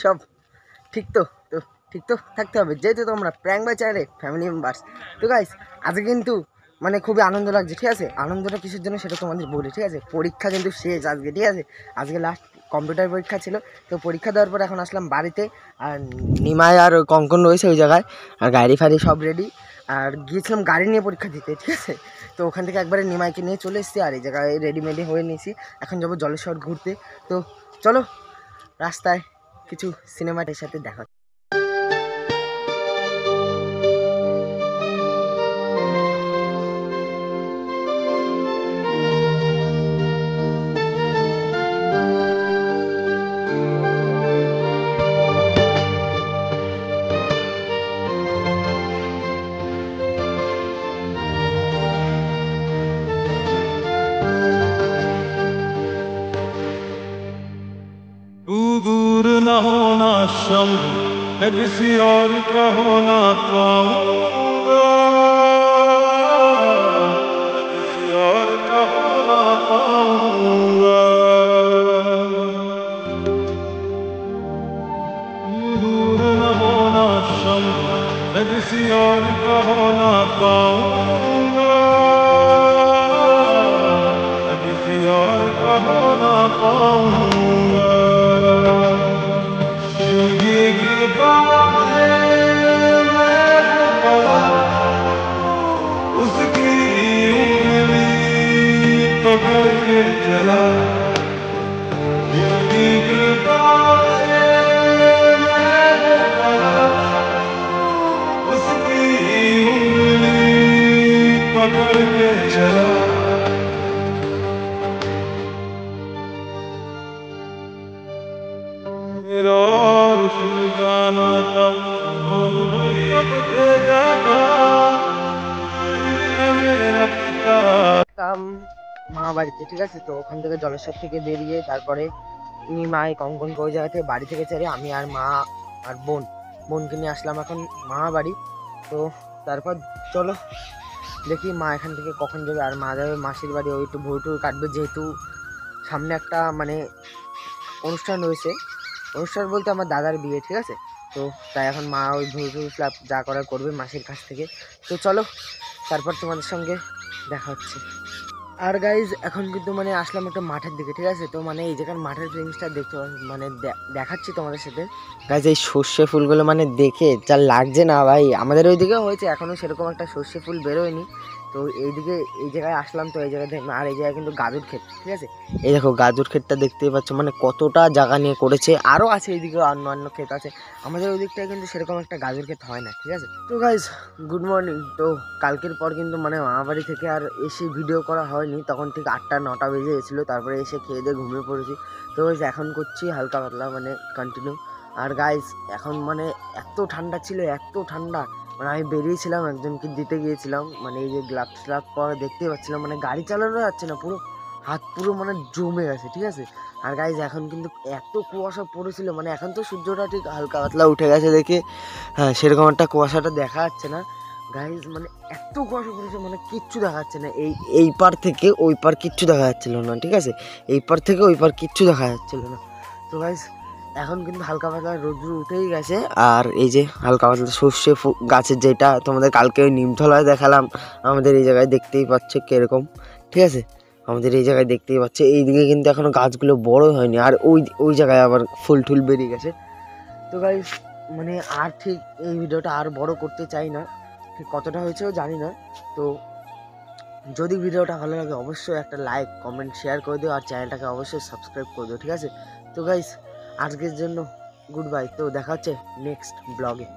সব ঠিক তো তো ঠিক তো থাকতে হবে, যেহেতু তোমরা প্র্যাঙ্ক বাই চ্যানেলে ফ্যামিলি মেম্বার্স। তো গাইস আজকে কিন্তু মানে খুবই আনন্দ লাগছে, ঠিক আছে। আনন্দটা কিসের জন্য সেটা তোমাদের বলি, ঠিক আছে। পরীক্ষা কিন্তু শেষ আজকে, ঠিক আছে। আজকে লাস্ট কম্পিউটার পরীক্ষা ছিল। তো পরীক্ষা দেওয়ার পর এখন আসলাম বাড়িতে। আর নিমাই আর কঙ্কন রয়েছে ওই জায়গায়, আর গাড়ি ফাড়ি সব রেডি। আর গিয়েছিলাম গাড়ি নিয়ে পরীক্ষা দিতে, ঠিক আছে। তো ওখান থেকে একবারে নিমাইকে নিয়ে চলে এসেছি, আর এই জায়গায় রেডিমেডি হয়ে নিয়েছি। এখন যাবো জলেশ্বর ঘুরতে। তো চলো রাস্তায় কিছু সিনেমাটির সাথে দেখা। तू दूर न होना शम्भु, मैं किसी और का होना पाऊंगा, किसी और का होना पाऊंगा। तू दूर न होना शम्भु, मैं किसी और का होना पाऊंगा, मैं किसी और का होना पाऊंगा। उसकी उंगली पकड़ के चला, उसकी उंगली पकड़ के चला। मेरा गाना तब মা বাড়িতে, ঠিক আছে। তো ওখান থেকে জলেশ্বর থেকে বেরিয়ে তারপরে নিমাই কঙ্কনকে ওই জায়গা থেকে বাড়ি থেকে ছেড়ে আমি আর মা আর বোনকে নিয়ে আসলাম এখন মা বাড়ি। তো তারপর চলো দেখি মা এখান থেকে কখন যাবে, আর মা যাবে মাসির বাড়ি। ওই একটু ভোর টোর কাটবে, যেহেতু সামনে একটা মানে অনুষ্ঠান রয়েছে। অনুষ্ঠান বলতে আমার দাদার বিয়ে, ঠিক আছে। তো তাই এখন মা ওই ভুল যা করার করবে মাসির কাছ থেকে। তো চলো তারপর তোমাদের সঙ্গে দেখা হচ্ছে। আর গাইজ এখন কিন্তু মানে আসলাম একটা মাঠের দিকে, ঠিক আছে। তো মানে এই জায়গার মাঠের ফিলিংসটা দেখতে মানে দেখাচ্ছি তোমাদের সাথে। গাইজ এই সর্ষে ফুলগুলো মানে দেখে যা লাগছে না ভাই, আমাদের ওই দিকেও হয়েছে, এখনও সেরকম একটা সর্ষে ফুল বেরোয়নি। তো এইদিকে এই জায়গায় আসলাম, তো এই জায়গায় আর এই জায়গায় কিন্তু গাজর ক্ষেত, ঠিক আছে। এই দেখো গাজর ক্ষেতটা দেখতেই পাচ্ছ, মানে কতটা জায়গা নিয়ে করেছে। আরও আছে এইদিকে অন্য ক্ষেত আছে, আমাদের ওই দিকটায় কিন্তু সেরকম একটা গাজর ক্ষেত হয় না, ঠিক আছে। তো গাইজ গুড মর্নিং। তো কালকের পর কিন্তু মানে মামাবাড়ি থেকে আর এসে ভিডিও করা হয়নি, তখন ঠিক 8টা-9টা বেজে গেছিলো। তারপরে এসে খেয়ে দিয়ে ঘুমিয়ে পড়েছি। তো গাইজ এখন করছি হালকা পাতলা মানে কন্টিনিউ। আর গাইজ এখন মানে এত ঠান্ডা ছিল, এত ঠান্ডা, মানে আমি বেরিয়েছিলাম একজনকে দিতে গিয়েছিলাম, মানে এই যে গ্লাভস পরে দেখতেই পাচ্ছিলাম মানে গাড়ি চালানো যাচ্ছে না, পুরো হাত পুরো মানে জমে গেছে, ঠিক আছে। আর গাইজ এখন কিন্তু এত কুয়াশা পড়েছিল, মানে এখন তো সূর্যটা ঠিক হালকা পাতলা উঠে গেছে দেখে, হ্যাঁ সেরকম একটা কুয়াশাটা দেখা যাচ্ছে না গাইজ। মানে এত কুয়াশা পড়েছে মানে কিচ্ছু দেখা যাচ্ছে না, এই পার থেকে ওই পার কিচ্ছু দেখা যাচ্ছিল না, ঠিক আছে। এই পার থেকে ওই পার কিচ্ছু দেখা যাচ্ছিল না। তো গাইজ এখন কিন্তু হালকা পাতলা রোদ্র উঠেই গেছে। আর এই যে হালকা পাতলা সর্ষে গাছের যেটা তোমাদের কালকে ওই নিমতলায় দেখালাম, আমাদের এই জায়গায় দেখতেই পাচ্ছে কিরকম, ঠিক আছে। আমাদের এই জায়গায় দেখতেই পাচ্ছে এইদিকে কিন্তু এখনো গাছগুলো বড় হয়নি, আর ওই জায়গায় আবার ফুল টুল বেরিয়ে গেছে। তো গাইজ মানে আর ঠিক এই ভিডিওটা আর বড় করতে চাই না, ঠিক কতটা হয়েছেও জানি না। তো যদি ভিডিওটা ভালো লাগে অবশ্যই একটা লাইক কমেন্ট শেয়ার করে দিও, আর চ্যানেলটাকে অবশ্যই সাবস্ক্রাইব করে দিও, ঠিক আছে। তো গাইজ আজকের জন্য গুড বাই, তো দেখা হচ্ছে নেক্সট ব্লগে।